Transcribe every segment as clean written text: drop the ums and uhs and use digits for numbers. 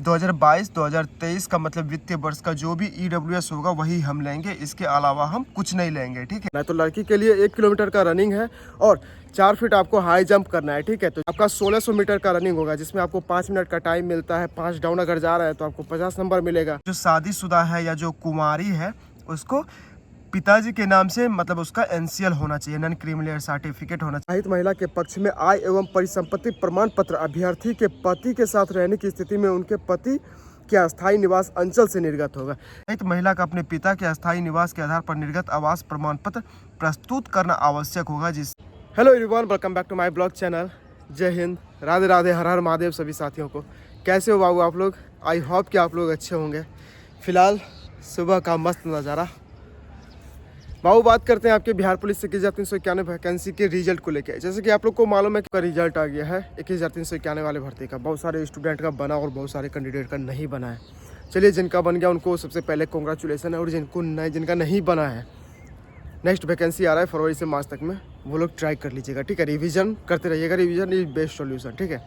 2022-2023 का मतलब वित्तीय वर्ष का जो भी EWS होगा वही हम लेंगे, इसके अलावा हम कुछ नहीं लेंगे, ठीक है। तो लड़की के लिए 1 किलोमीटर का रनिंग है और 4 फीट आपको हाई जंप करना है, ठीक है। तो आपका 1600 मीटर का रनिंग होगा, जिसमें आपको 5 मिनट का टाइम मिलता है। 5 डाउन अगर जा रहा है तो आपको 50 नंबर मिलेगा। जो शादीशुदा है या जो कुंवारी है उसको पिताजी के नाम से मतलब उसका NCL होना चाहिए, नॉन क्रिमिनल सर्टिफिकेट होना चाहिए। महिला के पक्ष में आय एवं परिसंपत्ति प्रमाण पत्र अभ्यर्थी के पति के साथ रहने की स्थिति में उनके पति के अस्थायी निवास अंचल से निर्गत होगा। तो महिला का अपने पिता के अस्थायी निवास के आधार पर निर्गत आवास प्रमाण पत्र प्रस्तुत करना आवश्यक होगा। Hello everyone, welcome back to my blog channel. जय हिंद, राधे राधे, हर हर महादेव सभी साथियों को। कैसे हो बाबू आप लोग? आई होप कि आप लोग अच्छे होंगे। फिलहाल सुबह का मस्त नज़ारा। बाबू बात करते हैं आपके बिहार पुलिस से 2191 वैकेंसी के रिजल्ट को लेकर। जैसे कि आप लोग को मालूम है कि रिजल्ट आ गया है 21,391 वाले भर्ती का। बहुत सारे स्टूडेंट का बना और बहुत सारे कैंडिडेट का नहीं बना है। चलिए, जिनका बन गया उनको सबसे पहले कॉन्ग्रेचुलेसन है, और जिनका नहीं बना है, नेक्स्ट वैकेंसी आ रहा है फरवरी से मार्च तक में, वो लोग ट्राई कर लीजिएगा, ठीक है। रिवीजन करते रहिएगा, रिवीजन इज बेस्ट सॉल्यूशन, ठीक है।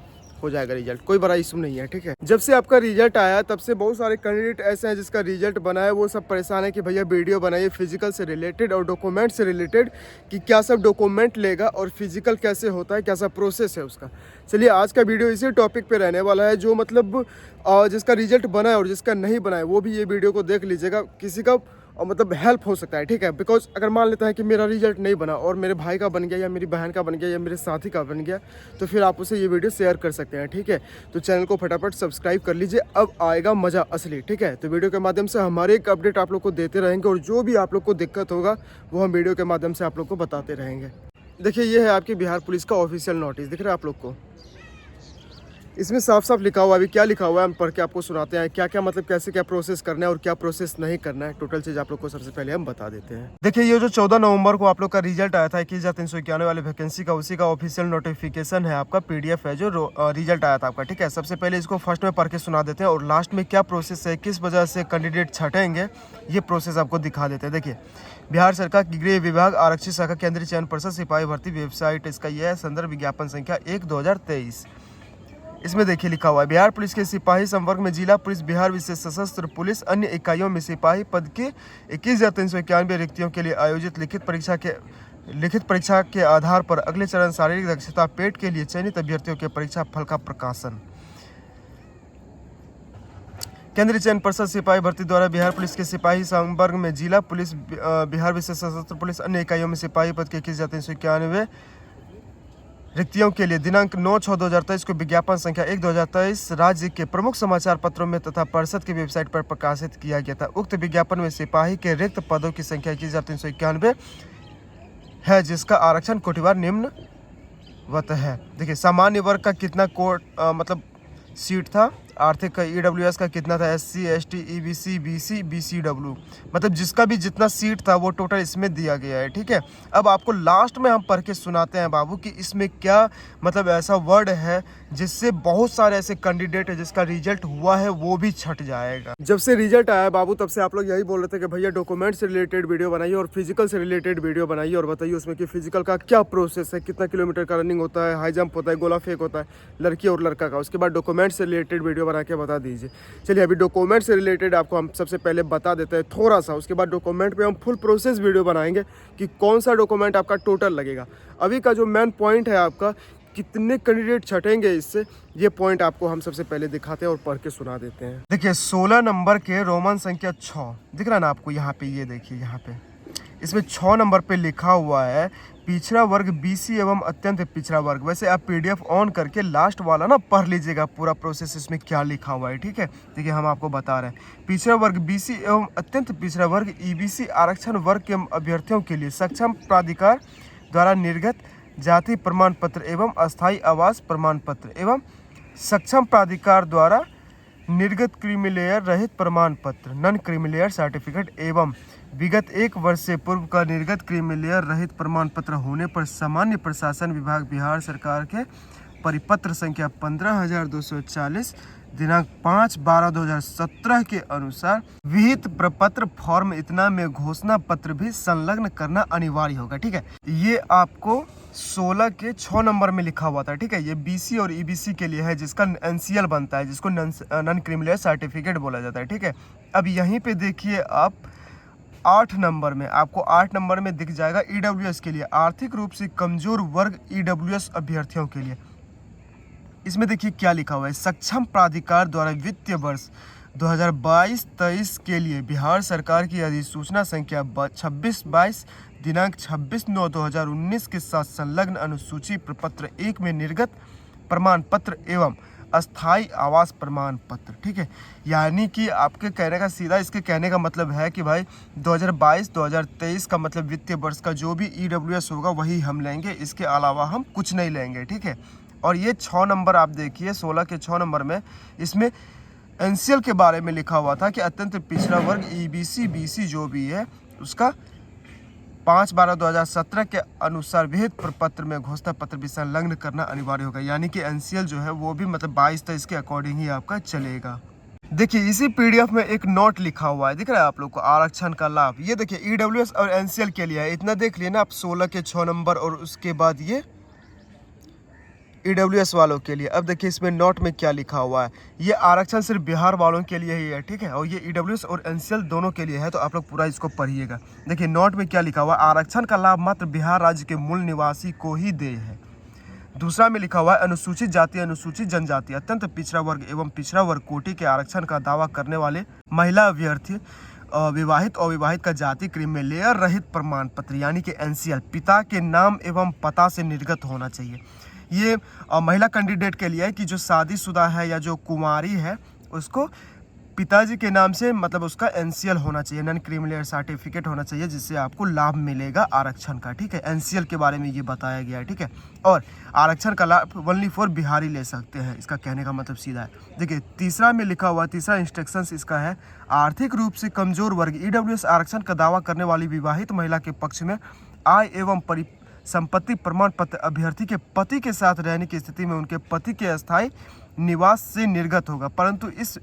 हो जाएगा रिजल्ट, कोई बड़ा इशू नहीं है, ठीक है। जब से आपका रिजल्ट आया तब से बहुत सारे कैंडिडेट ऐसे हैं जिसका रिजल्ट बना है, वो सब परेशान है कि भैया वीडियो बनाइए फिजिकल से रिलेटेड और डॉक्यूमेंट से रिलेटेड, कि क्या सब डॉक्यूमेंट लेगा और फिजिकल कैसे होता है, क्या सब प्रोसेस है उसका। चलिए, आज का वीडियो इसी टॉपिक पे रहने वाला है। जो मतलब जिसका रिजल्ट बना है और जिसका नहीं बना है वो भी ये वीडियो को देख लीजिएगा, किसी का और मतलब हेल्प हो सकता है, ठीक है। बिकॉज अगर मान लेते हैं कि मेरा रिजल्ट नहीं बना और मेरे भाई का बन गया या मेरी बहन का बन गया या मेरे साथी का बन गया, तो फिर आप उसे ये वीडियो शेयर कर सकते हैं, ठीक है। तो चैनल को फटाफट सब्सक्राइब कर लीजिए, अब आएगा मज़ा असली, ठीक है। तो वीडियो के माध्यम से हमारे एक अपडेट आप लोग को देते रहेंगे और जो भी आप लोग को दिक्कत होगा वो हम वीडियो के माध्यम से आप लोग को बताते रहेंगे। देखिए, ये है आपकी बिहार पुलिस का ऑफिशियल नोटिस, दिख रहा है आप लोग को। इसमें साफ साफ लिखा हुआ है, अभी क्या लिखा हुआ है हम पढ़ के आपको सुनाते हैं। क्या क्या मतलब कैसे क्या प्रोसेस करना है और क्या प्रोसेस नहीं करना है, टोटल चीज़ आप लोग को सबसे पहले हम बता देते हैं। देखिए, ये जो 14 नवंबर को आप लोग का रिजल्ट आया था 21,391 वाले वैकेंसी का, उसी का ऑफिशियल नोटिफिकेशन है आपका, PDF है जो रिजल्ट आया था आपका, ठीक है। सबसे पहले इसको फर्स्ट में पढ़ के सुना देते हैं और लास्ट में क्या प्रोसेस है, किस वजह से कैंडिडेट छटेंगे, ये प्रोसेस आपको दिखा देते हैं। देखिए, बिहार सरकार की गृह विभाग आरक्षित शाखा केंद्रीय चयन परिषद सिपाही भर्ती वेबसाइट, इसका यह है संदर्भ विज्ञापन संख्या 1/2023। इसमें देखिए लिखा हुआ है, बिहार पुलिस के सिपाही संवर्ग में जिला पुलिस, बिहार विशेष सशस्त्र पुलिस, अन्य इकाइयों में सिपाही पद के 21,391 रिक्तियों के लिए आयोजित लिखित परीक्षा के आधार पर अगले चरण शारीरिक दक्षता पेट के लिए चयनित अभ्यर्थियों के परीक्षा फल का प्रकाशन। केंद्रीय चयन परिषद सिपाही भर्ती द्वारा बिहार पुलिस के सिपाही संवर्ग में जिला पुलिस, बिहार विशेष सशस्त्र पुलिस, अन्य इकाइयों में सिपाही पद के 21,391 रिक्तियों के लिए दिनांक 9/6/2023 को विज्ञापन संख्या 1/2023 राज्य के प्रमुख समाचार पत्रों में तथा परिषद की वेबसाइट पर प्रकाशित किया गया था। उक्त विज्ञापन में सिपाही के रिक्त पदों की संख्या 21,391 है, जिसका आरक्षण कोटिवार निम्नवत है। देखिए, सामान्य वर्ग का कितना मतलब सीट था, आर्थिक का EWS का कितना था, SC ST EBC BC BCW, मतलब जिसका भी जितना सीट था वो टोटल इसमें दिया गया है, ठीक है। अब आपको लास्ट में हम पढ़ के सुनाते हैं बाबू कि इसमें क्या मतलब ऐसा वर्ड है जिससे बहुत सारे ऐसे कैंडिडेट है जिसका रिजल्ट हुआ है वो भी छट जाएगा। जब से रिजल्ट आया बाबू तब से आप लोग यही बोल रहे थे कि भैया डॉक्यूमेंट से रिलेटेड वीडियो बनाइए और फिजिकल से रिलेटेड वीडियो बनाइए और बताइए उसमें कि फिजिकल का क्या प्रोसेस है, कितना किलोमीटर का रनिंग होता है, हाई जंप होता है, गोला फेंक होता है लड़की और लड़का का। उसके बाद डॉक्यूमेंट से रिलेटेड वीडियो बना के बता दीजिए। चलिए, अभी डॉक्यूमेंट से रिलेटेड आपको हम सबसे पहले बता देते हैं थोड़ा सा, उसके बाद डॉक्यूमेंट पे हम फुल प्रोसेस वीडियो बनाएंगे कि कौन सा डॉक्यूमेंट आपका टोटल लगेगा। अभी का जो मेन पॉइंट है आपका, कितने कैंडिडेट छटेंगे इससे, ये पॉइंट आपको हम सबसे पहले दिखाते हैं और पढ़ के सुना देते हैं। देखिए, 16 नंबर के रोमन संख्या 6 दिख रहा है ना आपको यहाँ पे, ये देखिए यहाँ पे इसमें 6 नंबर पे लिखा हुआ है पिछड़ा वर्ग BC एवं अत्यंत पिछड़ा वर्ग। वैसे आप PDF ऑन करके लास्ट वाला ना पढ़ लीजिएगा पूरा प्रोसेस इसमें क्या लिखा हुआ है, ठीक है। देखिए, हम आपको बता रहे हैं, पिछड़ा वर्ग BC एवं अत्यंत पिछड़ा वर्ग EBC आरक्षण वर्ग के अभ्यर्थियों के लिए सक्षम प्राधिकार द्वारा निर्गत जाति प्रमाण पत्र एवं अस्थायी आवास प्रमाण पत्र एवं सक्षम प्राधिकार द्वारा निर्गत क्रीमीलेयर रहित प्रमाण पत्र, नॉन क्रीमीलेयर सर्टिफिकेट एवं विगत 1 वर्ष से पूर्व का निर्गत क्रीमीलेयर रहित प्रमाण पत्र होने पर सामान्य प्रशासन विभाग बिहार सरकार के परिपत्र संख्या 15,240 दिनांक 5/12/2017 के अनुसार विहित प्रपत्र फॉर्म इतना में घोषणा पत्र भी संलग्न करना अनिवार्य होगा। ठीक है, ये आपको 16 के 6 नंबर में लिखा हुआ था। ठीक है, ये बीसी और ईबीसी के लिए है, जिसका एनसीएल बनता है, जिसको नॉन क्रिमिनल सर्टिफिकेट बोला जाता है। ठीक है, अब यहीं पे देखिए आप 8 नंबर में, आपको 8 नंबर में दिख जाएगा ईडब्ल्यूएस के लिए, आर्थिक रूप से कमजोर वर्ग ईडब्ल्यूएस अभ्यर्थियों के लिए। इसमें देखिए क्या लिखा हुआ है, सक्षम प्राधिकार द्वारा वित्तीय वर्ष 2022-23 के लिए बिहार सरकार की अधिसूचना संख्या 26/22 दिनांक 26/9/2019 के साथ संलग्न अनुसूची प्रपत्र 1 में निर्गत प्रमाण पत्र एवं अस्थाई आवास प्रमाण पत्र। ठीक है, यानी कि आपके कहने का सीधा इसके कहने का मतलब है कि भाई 2022-2023 का मतलब वित्तीय वर्ष का जो भी ईडब्ल्यूएस होगा वही हम लेंगे, इसके अलावा हम कुछ नहीं लेंगे। ठीक है, और ये 6 नंबर आप देखिए, 16 के 6 नंबर में इसमें एनसीएल के बारे में लिखा हुआ था कि अत्यंत पिछड़ा वर्ग ईबीसी बीसी जो भी है उसका 5/12/2017 के अनुसार विहित प्रपत्र में घोषणा पत्र भी संलग्न करना अनिवार्य होगा। यानी कि एनसीएल जो है वो भी मतलब 22-23 के अकॉर्डिंग ही आपका चलेगा। देखिए इसी पीडीएफ में एक नोट लिखा हुआ है, दिख रहा है आप लोग को, आरक्षण का लाभ। ये देखिए ईडब्ल्यूएस और एनसीएल के लिए है, इतना देख लिए ना आप, 16 के 6 नंबर और उसके बाद ये ईडब्ल्यूएस वालों के लिए। अब देखिए इसमें नोट में क्या लिखा हुआ है, ये आरक्षण सिर्फ बिहार वालों के लिए ही है। ठीक है, और ये ईडब्ल्यूएस और एनसीएल दोनों के लिए है, तो आप लोग पूरा इसको पढ़िएगा। देखिए नोट में क्या लिखा हुआ है, आरक्षण का लाभ मात्र बिहार राज्य के मूल निवासी को ही दे है। दूसरा में लिखा हुआ है, अनुसूचित जाति, अनुसूचित जनजाति, अत्यंत पिछड़ा वर्ग एवं पिछड़ा वर्ग कोटि के आरक्षण का दावा करने वाले महिला अभ्यर्थी, विवाहित और विवाहित का जाति क्रीमिलेयर रहित प्रमाण पत्र यानी कि एनसीएल पिता के नाम एवं पता से निर्गत होना चाहिए। ये महिला कैंडिडेट के लिए है कि जो शादीशुदा है या जो कुंवारी है उसको पिताजी के नाम से मतलब उसका एनसीएल होना चाहिए, नॉन क्रिमिनल सर्टिफिकेट होना चाहिए, जिससे आपको लाभ मिलेगा आरक्षण का। ठीक है, एनसीएल के बारे में ये बताया गया है। ठीक है, और आरक्षण का लाभ ओनली फॉर बिहारी ले सकते हैं, इसका कहने का मतलब सीधा है। देखिए तीसरा में लिखा हुआ, तीसरा इंस्ट्रक्शंस इसका है, आर्थिक रूप से कमजोर वर्ग ईडब्ल्यूएस आरक्षण का दावा करने वाली विवाहित महिला के पक्ष में आय एवं संपत्ति प्रमाण पत्र अभ्यर्थी के पति के साथ रहने की स्थिति में उनके पति के अस्थायी निवास से निर्गत होगा, परंतु इस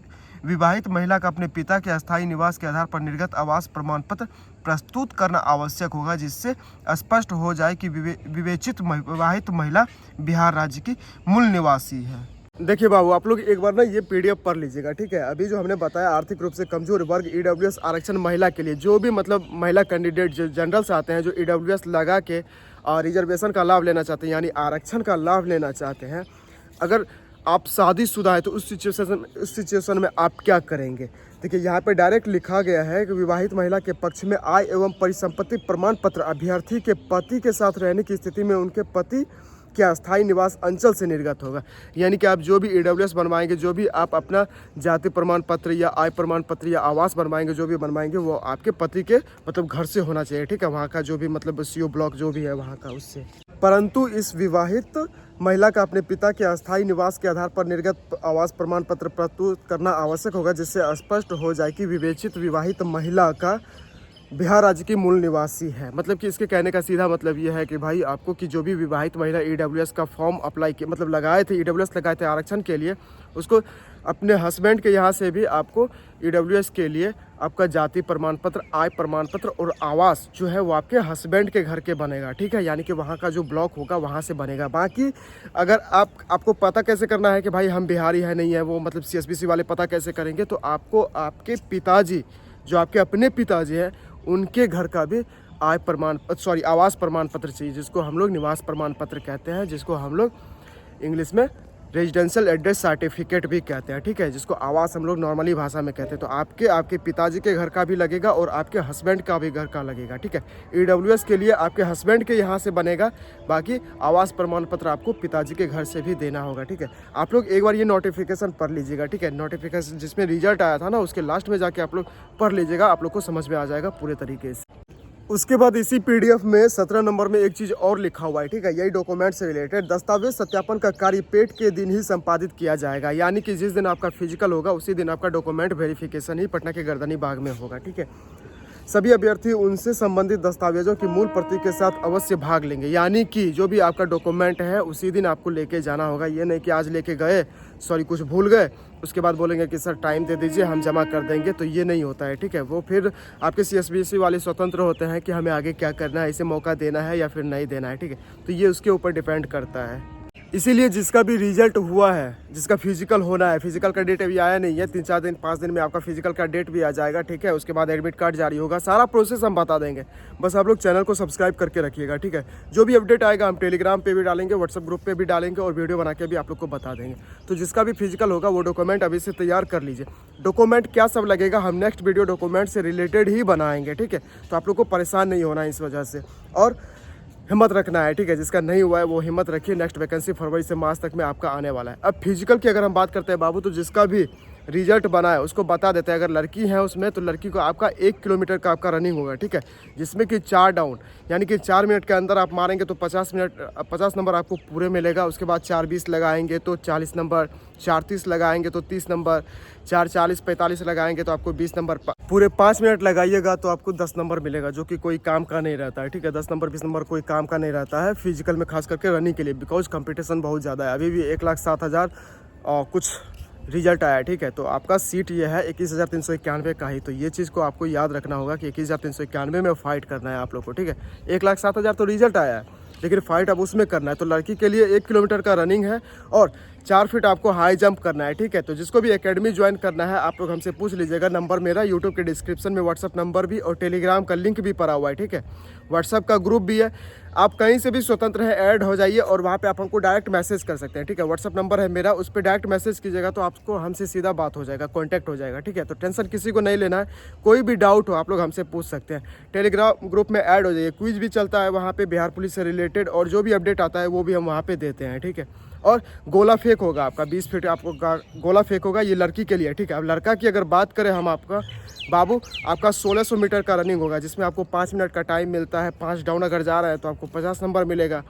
विवाहित महिला का अपने पिता के अस्थायी निवास के आधार पर निर्गत आवास प्रमाण पत्र प्रस्तुत करना आवश्यक होगा, जिससे स्पष्ट हो जाए कि विवेचित विवाहित महिला बिहार राज्य की मूल निवासी है। देखिए बाबू आप लोग एक बार ना ये पीडीएफ पढ़ लीजिएगा। ठीक है, अभी जो हमने बताया आर्थिक रूप से कमजोर वर्ग ईडब्ल्यूएस आरक्षण महिला के लिए, जो भी मतलब महिला कैंडिडेट जो जनरल से आते हैं, जो ईडब्ल्यूएस लगा के रिजर्वेशन का लाभ लेना चाहते हैं यानी आरक्षण का लाभ लेना चाहते हैं, अगर आप शादीशुदा है तो उस सिचुएशन में आप क्या करेंगे। देखिए यहाँ पे डायरेक्ट लिखा गया है कि विवाहित महिला के पक्ष में आय एवं परिसंपत्ति प्रमाण पत्र अभ्यर्थी के पति के साथ रहने की स्थिति में उनके पति के अस्थायी निवास अंचल से निर्गत होगा। यानी कि आप जो भी ईडब्ल्यूएस बनवाएंगे, जो भी आप अपना जाति प्रमाण पत्र या आय प्रमाण पत्र या आवास बनवाएंगे, जो भी बनवाएंगे वो आपके पति के मतलब घर से होना चाहिए। ठीक है, वहाँ का जो भी मतलब सीओ ब्लॉक जो भी है वहाँ का, उससे। परंतु इस विवाहित महिला का अपने पिता के अस्थायी निवास के आधार पर निर्गत आवास प्रमाण पत्र प्रस्तुत करना आवश्यक होगा, जिससे स्पष्ट हो जाए कि विवेचित विवाहित महिला का बिहार राज्य की मूल निवासी है। मतलब कि इसके कहने का सीधा मतलब ये है कि भाई आपको कि जो भी विवाहित महिला ईडब्ल्यूएस का फॉर्म अप्लाई किया मतलब लगाए थे, ईडब्ल्यूएस लगाए थे आरक्षण के लिए, उसको अपने हस्बैंड के यहाँ से भी आपको ईडब्ल्यूएस के लिए आपका जाति प्रमाण पत्र, आय प्रमाण पत्र और आवास जो है वो आपके हस्बैंड के घर के बनेगा। ठीक है, यानी कि वहाँ का जो ब्लॉक होगा वहाँ से बनेगा। बाकी अगर आपको पता कैसे करना है कि भाई हम बिहारी है नहीं है, वो मतलब सीएसबीसी वाले पता कैसे करेंगे, तो आपको आपके पिताजी जो आपके अपने पिताजी हैं उनके घर का भी आवास प्रमाण पत्र चाहिए, जिसको हम लोग निवास प्रमाण पत्र कहते हैं, जिसको हम लोग इंग्लिश में रेजिडेंशियल एड्रेस सर्टिफिकेट भी कहते हैं। ठीक है, जिसको आवास हम लोग नॉर्मली भाषा में कहते हैं। तो आपके पिताजी के घर का भी लगेगा और आपके हस्बैंड का भी घर का लगेगा। ठीक है, ईडब्ल्यूएस के लिए आपके हस्बैंड के यहाँ से बनेगा, बाकी आवास प्रमाण पत्र आपको पिताजी के घर से भी देना होगा। ठीक है, आप लोग एक बार ये नोटिफिकेशन पढ़ लीजिएगा। ठीक है, नोटिफिकेशन जिसमें रिजल्ट आया था ना, उसके लास्ट में जाके आप लोग पढ़ लीजिएगा, आप लोग को समझ में आ जाएगा पूरे तरीके से। उसके बाद इसी पीडीएफ में 17 नंबर में एक चीज़ और लिखा हुआ है। ठीक है, यही डॉक्यूमेंट से रिलेटेड, दस्तावेज सत्यापन का कार्य पेट के दिन ही संपादित किया जाएगा। यानी कि जिस दिन आपका फिजिकल होगा उसी दिन आपका डॉक्यूमेंट वेरिफिकेशन ही पटना के गर्दनी बाग में होगा। ठीक है, सभी अभ्यर्थी उनसे संबंधित दस्तावेजों की मूल प्रति के साथ अवश्य भाग लेंगे। यानी कि जो भी आपका डॉक्यूमेंट है उसी दिन आपको लेके जाना होगा। ये नहीं कि आज लेके गए, कुछ भूल गए, उसके बाद बोलेंगे कि सर टाइम दे दीजिए हम जमा कर देंगे, तो ये नहीं होता है, ठीक है। वो फिर आपके CSBC वाले स्वतंत्र होते हैं कि हमें आगे क्या करना है, इसे मौका देना है या फिर नहीं देना है, ठीक है। तो ये उसके ऊपर डिपेंड करता है। इसीलिए जिसका भी रिजल्ट हुआ है, जिसका फिजिकल होना है, फिजिकल का डेट अभी आया नहीं है, 3-4 दिन 5 दिन में आपका फिजिकल का डेट भी आ जाएगा, ठीक है। उसके बाद एडमिट कार्ड जारी होगा, सारा प्रोसेस हम बता देंगे। बस आप लोग चैनल को सब्सक्राइब करके रखिएगा, ठीक है। जो भी अपडेट आएगा हम टेलीग्राम पे भी डालेंगे, व्हाट्सएप ग्रुप पे भी डालेंगे और वीडियो बना के भी आप लोग को बता देंगे। तो जिसका भी फिजिकल होगा वो डॉक्यूमेंट अभी से तैयार कर लीजिए। डॉक्यूमेंट क्या सब लगेगा हम नेक्स्ट वीडियो डॉक्यूमेंट से रिलेटेड ही बनाएंगे, ठीक है। तो आप लोग को परेशान नहीं होना है इस वजह से, और हिम्मत रखना है, ठीक है। जिसका नहीं हुआ है वो हिम्मत रखिए, नेक्स्ट वैकेंसी फरवरी से मार्च तक में आपका आने वाला है। अब फिजिकल की अगर हम बात करते हैं बाबू, तो जिसका भी रिजल्ट बना है उसको बता देते हैं। अगर लड़की है उसमें तो लड़की को आपका 1 किलोमीटर का आपका रनिंग होगा, ठीक है। जिसमें कि 4 डाउन, यानी कि 4 मिनट के अंदर आप मारेंगे तो 50 नंबर आपको पूरे मिलेगा। उसके बाद 4:20 लगाएंगे तो 40 नंबर, 4:30 लगाएंगे तो 30 नंबर, 4:40-45 लगाएंगे तो आपको 20 नंबर। पूरे 5 मिनट लगाइएगा तो आपको 10 नंबर मिलेगा, जो कि कोई काम का नहीं रहता है, ठीक है। 10 नंबर 20 नंबर कोई काम का नहीं रहता है फिजिकल में, खास करके रनिंग के लिए, बिकॉज कंपटीशन बहुत ज़्यादा है। अभी भी 1,07,000 कुछ रिजल्ट आया है, ठीक है। तो आपका सीट ये है 21,391 का ही। तो ये चीज़ को आपको याद रखना होगा कि 21,391 में फाइट करना है आप लोग को, ठीक है। 1,07,000 तो रिजल्ट आया है, लेकिन फाइट अब उसमें करना है। तो लड़की के लिए 1 किलोमीटर का रनिंग है और 4 फीट आपको हाई जंप करना है, ठीक है। तो जिसको भी एकेडमी ज्वाइन करना है आप लोग हमसे पूछ लीजिएगा। नंबर मेरा यूट्यूब के डिस्क्रिप्शन में व्हाट्सअप नंबर भी और टेलीग्राम का लिंक भी पड़ा हुआ है, ठीक है। व्हाट्सअप का ग्रुप भी है, आप कहीं से भी स्वतंत्र है ऐड हो जाइए और वहाँ पे आप हमको डायरेक्ट मैसेज कर सकते हैं, ठीक है। व्हाट्सअप नंबर है मेरा, उस पर डायरेक्ट मैसेज कीजिएगा तो आपको हमसे सीधा बात हो जाएगा, कॉन्टैक्ट हो जाएगा, ठीक है। तो टेंशन किसी को नहीं लेना है, कोई भी डाउट हो आप लोग हमसे पूछ सकते हैं। टेलीग्राम ग्रुप में ऐड हो जाइए, क्विज भी चलता है वहाँ पे बिहार पुलिस से रिलेटेड, और जो भी अपडेट आता है वो भी हम वहाँ पे देते हैं, ठीक है। और गोला फेंक होगा आपका 20 फीट आपको गोला फेंक होगा, ये लड़की के लिए, ठीक है। अब लड़का की अगर बात करें हम, आपका बाबू आपका 1600 मीटर का रनिंग होगा, जिसमें आपको 5 मिनट का टाइम मिलता है। 5 डाउन अगर जा रहा है तो आपको 50 नंबर मिलेगा।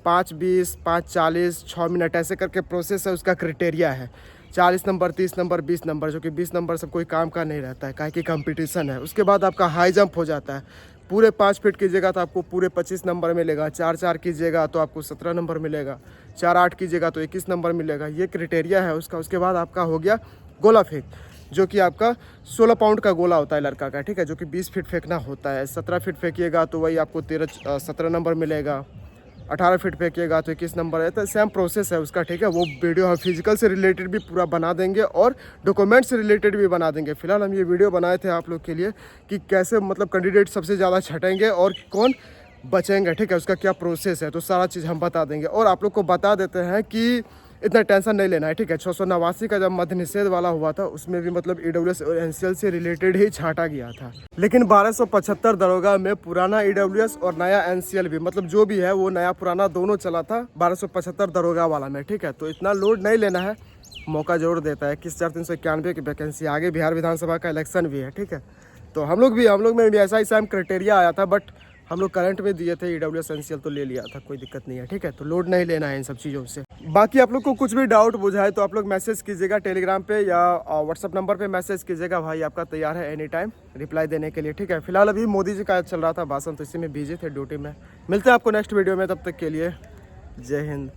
5:20, 5:40, 6 मिनट ऐसे करके प्रोसेस है, उसका क्राइटेरिया है। 40 नंबर, 30 नंबर, 20 नंबर, जो कि 20 नंबर सब कोई काम का नहीं रहता है, काहे कि कंपटीशन है। उसके बाद आपका हाई जंप हो जाता है। पूरे 5 फीट कीजिएगा तो आपको पूरे 25 नंबर मिलेगा। 4-4 कीजिएगा तो आपको 17 नंबर मिलेगा। 4-8 कीजिएगा तो 21 नंबर मिलेगा। ये क्राइटेरिया है उसका। उसके बाद आपका हो गया गोला फेंक, जो कि आपका 16 पाउंड का गोला होता है लड़का का, ठीक है, जो कि 20 फीट फेंकना होता है। 17 फीट फेंकिएगा तो वही आपको 17 नंबर मिलेगा। 18 फीट फेंकिएगा तो 21 नंबर है। तो सेम प्रोसेस है उसका, ठीक है। वो वीडियो हम फिजिकल से रिलेटेड भी पूरा बना देंगे और डॉक्यूमेंट से रिलेटेड भी बना देंगे। फिलहाल हम ये वीडियो बनाए थे आप लोग के लिए कि कैसे मतलब कैंडिडेट सबसे ज़्यादा छटेंगे और कौन बचेंगे, ठीक है। उसका क्या प्रोसेस है, तो सारा चीज़ हम बता देंगे। और आप लोग को बता देते हैं कि इतना टेंशन नहीं लेना है, ठीक है। 689 का जब मध्य निषेध वाला हुआ था उसमें भी मतलब EWS और NCL से रिलेटेड ही छांटा गया था, लेकिन 1275 दरोगा में पुराना EWS और नया NCL भी, मतलब जो भी है वो नया पुराना दोनों चला था 1275 दरोगा वाला में, ठीक है। तो इतना लोड नहीं लेना है, मौका जरूर देता है। 21,391 की वैकेंसी, आगे बिहार विधानसभा का इलेक्शन भी है, ठीक है। तो हम लोग में भी ऐसा ही सेम क्राइटेरिया आया था, बट हम लोग करंट में दिए थे। EWS NCL तो ले लिया था, कोई दिक्कत नहीं है, ठीक है। तो लोड नहीं लेना है इन सब चीज़ों से। बाकी आप लोग को कुछ भी डाउट बुझाए तो आप लोग मैसेज कीजिएगा टेलीग्राम पे या व्हाट्सअप नंबर पे मैसेज कीजिएगा। भाई आपका तैयार है एनी टाइम रिप्लाई देने के लिए, ठीक है। फिलहाल अभी मोदी जी का चल रहा था भाषण, तो इसी में बिजी थे ड्यूटी में। मिलते हैं आपको नेक्स्ट वीडियो में, तब तक के लिए जय हिंद।